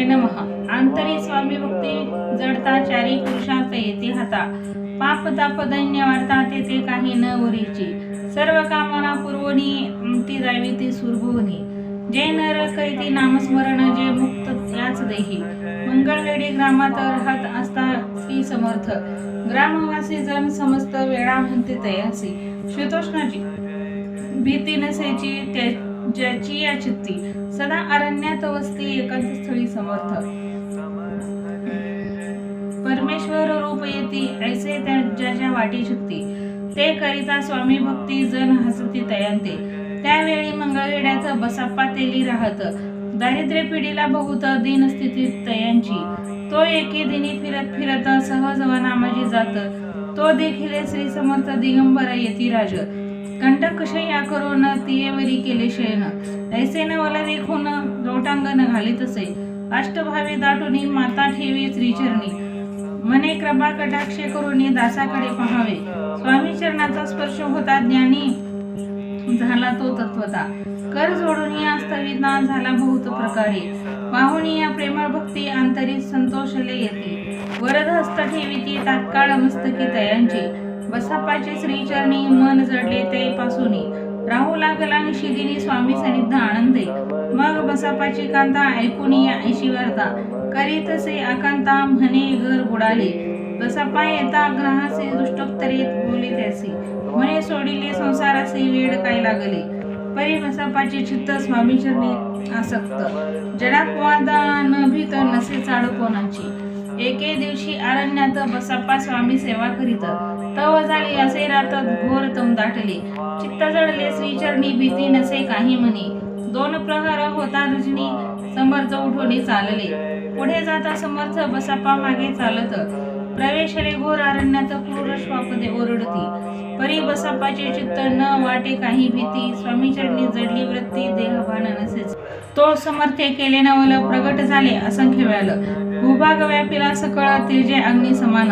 नमः. आंतरी स्वामी भक्ती जडता चारी पुरुषार्थ येते हाता. पाप ताप दैन्य वार्ता तेथे काही न वरीची. सर्व कामना पूर्वनी ती जावी ती सुरभुवनी. जे नर करीती नामस्मरण जे मुक्त याच देही. मंगळवेळी ग्रामात राहत असता श्री समर्थ. ग्रामवासी जन समस्त वेळा म्हणते तयासी. शीतोष्णाची भीती नसेची ज्याची या चित्ती. सदा अरण्यात वस्ती एकांत स्थळी समर्थ. परमेश्वर रूप येती ऐसे ज्याच्या वाटी शक्ती. ते करिता स्वामी भक्ती जन हसती तयांते. त्यावेळी मंगळवेड्याचं बसाप्पा तेली राहत. दारिद्र्य पिढीला बहुत दीन स्थिती तयांची. तो एके दिनी फिरत फिरत सहज वनामाजी जात. तो देखील श्री समर्थ दिगंबर येती राज. कंटक शय्या करून तियेवरी केले शयन. ऐसे नवल देखून लोटांगण घालीत असे. अष्टभावी दाटुनी माता ठेवी श्रीचरणी. मने कृपा कटाक्षे करुनी दासाकडे पहावे. स्वामी चरणाचा स्पर्श होता ज्ञानी झाला तो तत्वता. कर जोडून आस्तविता झाला बहुत प्रकारे. पाहुणी या प्रेमळ भक्ती अंतरी संतोषले येते. वरद हस्त ठेवीती तात्काळ मस्तकी तयांची. बसाप्पाचे श्रीचरणी मन जडले ते पासूनी. राहू लागला निशिदिनी स्वामी सनिध आनंदे. मग बसाप्पाची कांता ऐकुनी ऐशी वार्ता. करीतसे आकांता म्हणे घर बुडाले. बसाप्पा येता ग्रहासी दुष्टोत्तरेत बोली त्यासी. म्हणे सोडिले संसारासी वेड काय लागले. परी बसाप्पाचे चित्त स्वामीचरणी आसक्त. जडापवादा न भीत नसे चाड कोणाची. एके दिवशी अरण्यात बसाप्पा स्वामी सेवा करीत. तव झाली असे रातात घोर तम दाटले. चित्त जडले श्रीचरणी भीती नसे काही म्हणे. दोन प्रहर होता रजनी समर्थ उठोनी चालले. पुढे जाता समर्थ बसाप्पा मागे चालत. प्रवेशले घोर अरण्यात क्रूर श्वापदे ओरडती. परी बसाप्पाचे चित्त न वाटे काही भीती. स्वामीचरणी जडली वृत्ती देहभान नसेच. तो समर्थे केले नवल प्रगट झाले असंख्य वेळ. भूभाग व्यापिला सकळ तेजे अग्नी समान.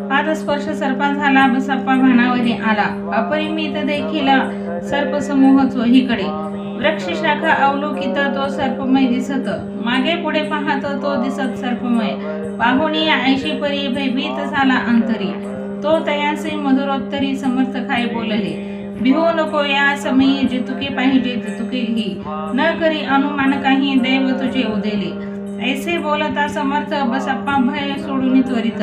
पादस्पर्श सर्पा झाला बसाप्पा भानावरी आला. अपरिमित देखील सर्पसमूह चोहीकडे. वृक्ष शाखा अवलोकित तो सर्पमय दिसत. मागे पुढे पाहत तो दिसत सर्पमय. पाहुणी ऐशी परी भयभीत झाला अंतरी. तो तयासे मधुरोत्तरी समर्थ काय बोलले. भिवू नको या समयी जे तुके पाहिजे ते तुके घे. न करी अनुमान काही देव तुझे उदेले. ऐसे बोलता समर्थ बसाप्पा भय सोडून त्वरित.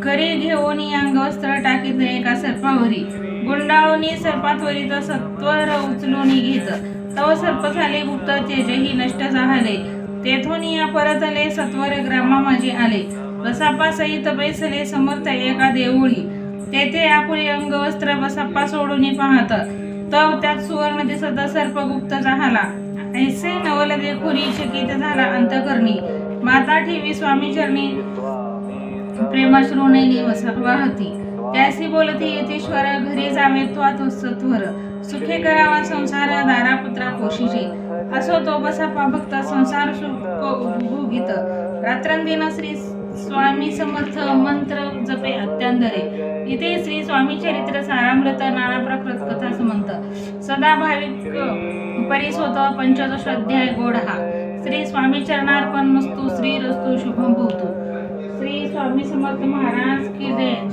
करी घेऊन अंगवस्त्र टाकीत एका सर्पावरी. गुंडाळून सर्पात्वरित सत्वर उचलून घेत. तव सर्प झाले गुप्त तेजही नष्ट झाले. तेथून परतले सत्वर ग्रामा माझे आले. बसाप्पा सहित बैसले समर्थ एका देऊळी. तेथे आपुले अंगवस्त्र बसाप्पा सोडून पाहत. तव त्यात सुवर्ण दिसत सर्प गुप्त झाला. ऐसे नवल देखुनी चकित झाला अंतकरणी. माता ठेवी स्वामीचरणी प्रेमाश्रुनेली वाहती. त्यासी बोलती यतीश्वर घरी जावे तो सत्वर. सुखे करावा संसार दारापुत्रा पोषिजे. असो तो बसाप्पा भक्त संसार सुख भोगित. रात्रंदिन श्री स्वामी समर्थ मंत्र जपे अत्यांदरे. इथे श्री स्वामी चरित्र सारामृत नाना प्रकृत कथा समंत. सदा भाविक परिसोत पंचदश अध्याय गोडहा. श्री स्वामी चरणार्पण मस्तु. श्री रस्तु शुभम भवतु. श्री स्वामी समर्थ महाराज की जय.